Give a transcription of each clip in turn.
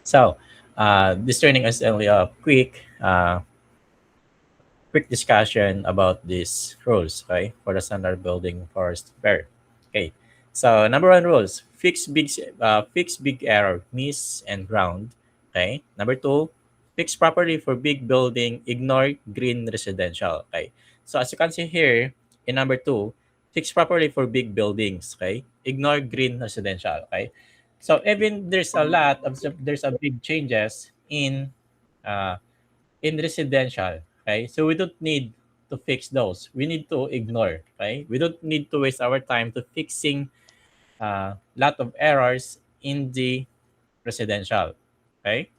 So this training is only a quick discussion about these rules, okay, for the standard building forest repair. Okay, so number one rules: fix big error, miss and ground. Okay, number two, fix properly for big building, ignore green residential. Okay, so as you can see here in number two, fix properly for big buildings. Okay, ignore green residential. Okay, so even there's a big changes uh, in residential, okay? So we don't need to fix those. We need to ignore, okay? We don't need to waste our time to fixing lot of errors in the residential, okay?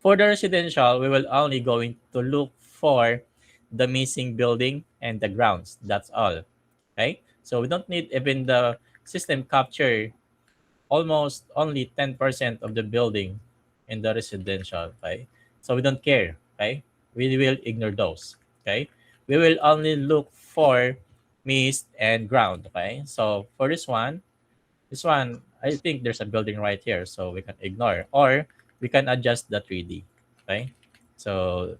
For the residential, we will only going to look for the missing building and the grounds. That's all, okay? So we don't need even the system capture almost only 10% of the building in the residential, okay? So we don't care, okay? We will ignore those, okay? We will only look for mist and ground, okay? So for this one, I think there's a building right here, so we can ignore, or we can adjust the 3D, okay? So,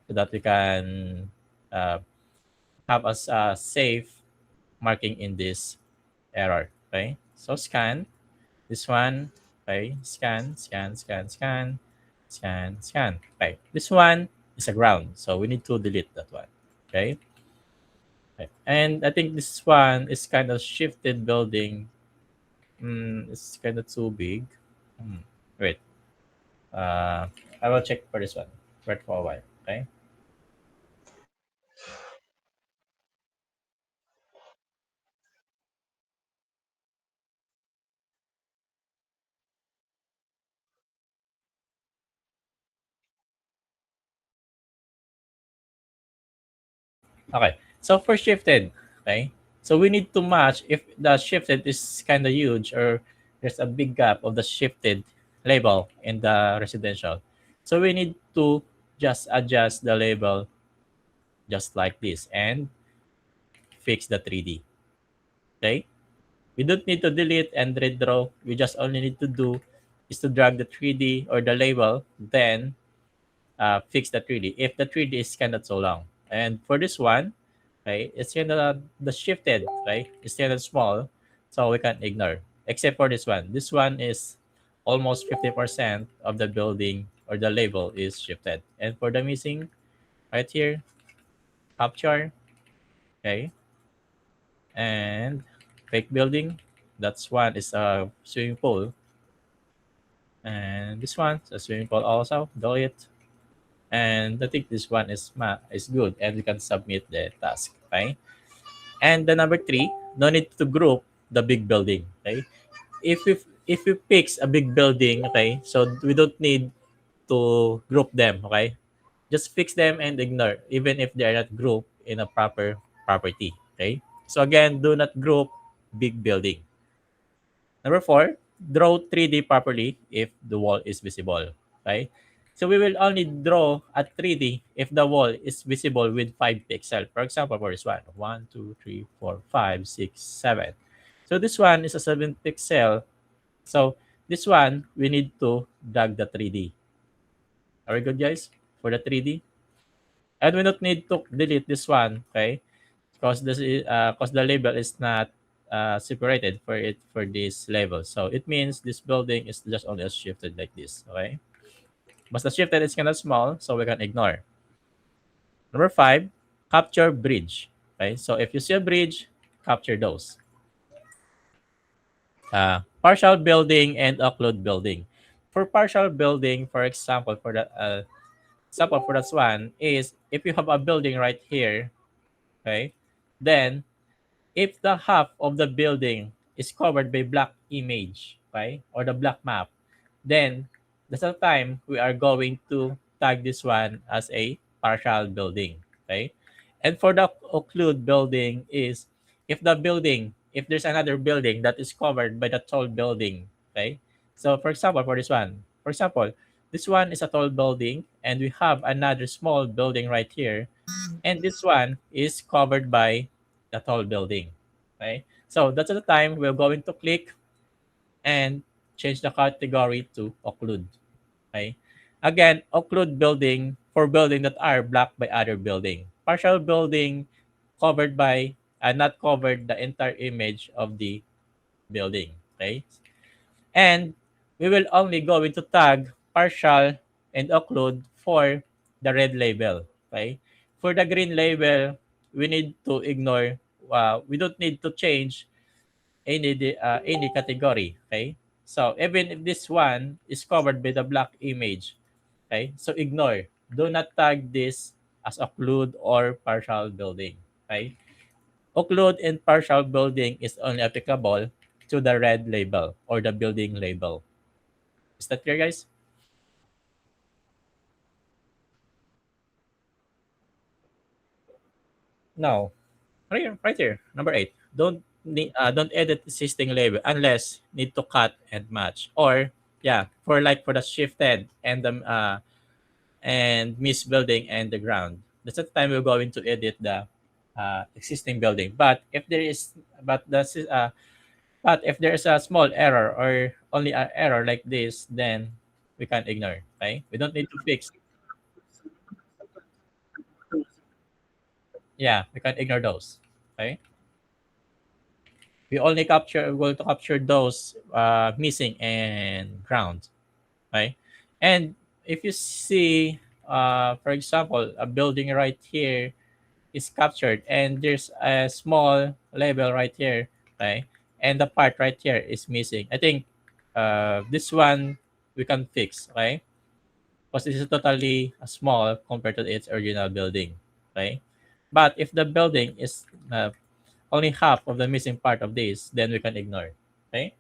so that we can uh, have a safe marking in this error, okay? So scan, this one, okay, scan. Okay, this one is a ground, so we need to delete that one. Okay, okay. And I think this one is kind of shifted building. It's kind of too big. Wait, uh, I will check for this one. Wait for a while. Okay. Okay. So for shifted, okay. So we need to match if the shifted is kind of huge or there's a big gap of the shifted label in the residential. So we need to just adjust the label just like this and fix the 3D. Okay. We don't need to delete and redraw. We just only need to do is to drag the 3D or the label, then fix the 3D if the 3D is kind of so long. And for this one, okay, it's kind of the shifted, right? It's kind of small, so we can ignore. Except for this one. This one is almost 50% of the building or the label is shifted. And for the missing, right here, capture, okay, and fake building. That's one is a swimming pool, and this one is a swimming pool also. Delete. And I think this one is good, and we can submit the task. Okay. And the number three, no need to group the big building. Okay. If we fix a big building, okay, so we don't need to group them. Okay. Just fix them and ignore, even if they are not grouped in a proper property. Okay. So again, do not group big building. Number four, draw 3D properly if the wall is visible. Okay? So we will only draw at 3D if the wall is visible with 5 pixels. For example, for this one, 1, 2, 3, 4, 5, 6, 7. So this one is a 7 pixel. So this one, we need to drag the 3D. Are we good, guys? For the 3D? And we don't need to delete this one, okay? Because the label is not separated for it for this level. So it means this building is just only shifted like this. Okay. But the shifted is kind of small, so we can ignore. Number five, capture bridge. Okay. So if you see a bridge, capture those. Partial building and occlude building. For partial building, for example, for that one is if you have a building right here, okay, then if the half of the building is covered by black image, okay, or the black map, then that's the time we are going to tag this one as a partial building, okay? And for the occlude building is if there's another building that is covered by the tall building, okay? So for example, for example, this one is a tall building and we have another small building right here, and this one is covered by the tall building. Okay, so that's the time we're going to click and change the category to occlude. Okay. Again, occlude building for building that are blocked by other building. Partial building covered by not covered the entire image of the building. Okay. And we will only go into tag partial and occlude for the red label. Okay. For the green label, we need to ignore. We don't need to change any category. Okay. So even if this one is covered by the black image, okay, so ignore. Do not tag this as occlude or partial building. Okay. Occlude and partial building is only applicable to the red label or the building label. Is that clear, guys? No. Right here, number 8. Don't edit existing label unless need to cut and match. Or yeah, for the shifted and miss building and the ground. That's the time we're going to edit the existing building. But if there is a small error or only an error like this, then we can ignore. Okay, we don't need to fix. Yeah, we can ignore those. Okay, we only capture going to capture those missing and ground. Okay, and if you see, for example, a building right here is captured and there's a small label right here, okay, and the part right here is missing. I think this one we can fix, okay, because this is totally small compared to its original building, okay. But if the building is only half of the missing part of this, then we can ignore, okay.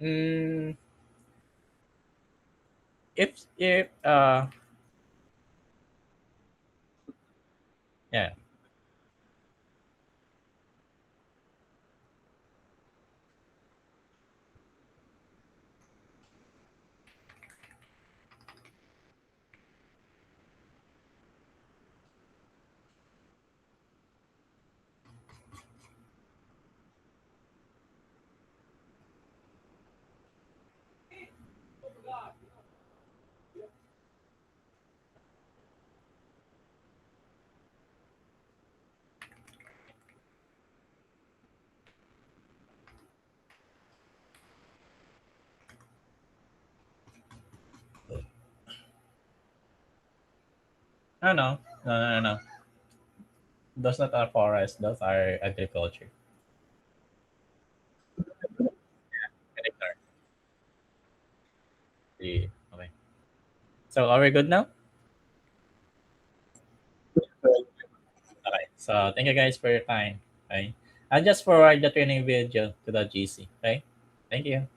mm, if yeah. No, no, no, no, no. Those not are forest. Those are agriculture. Can ignore. Okay. So are we good now? Okay. So thank you guys for your time. Okay. I'll just forward the training video to the GC. Okay. Thank you.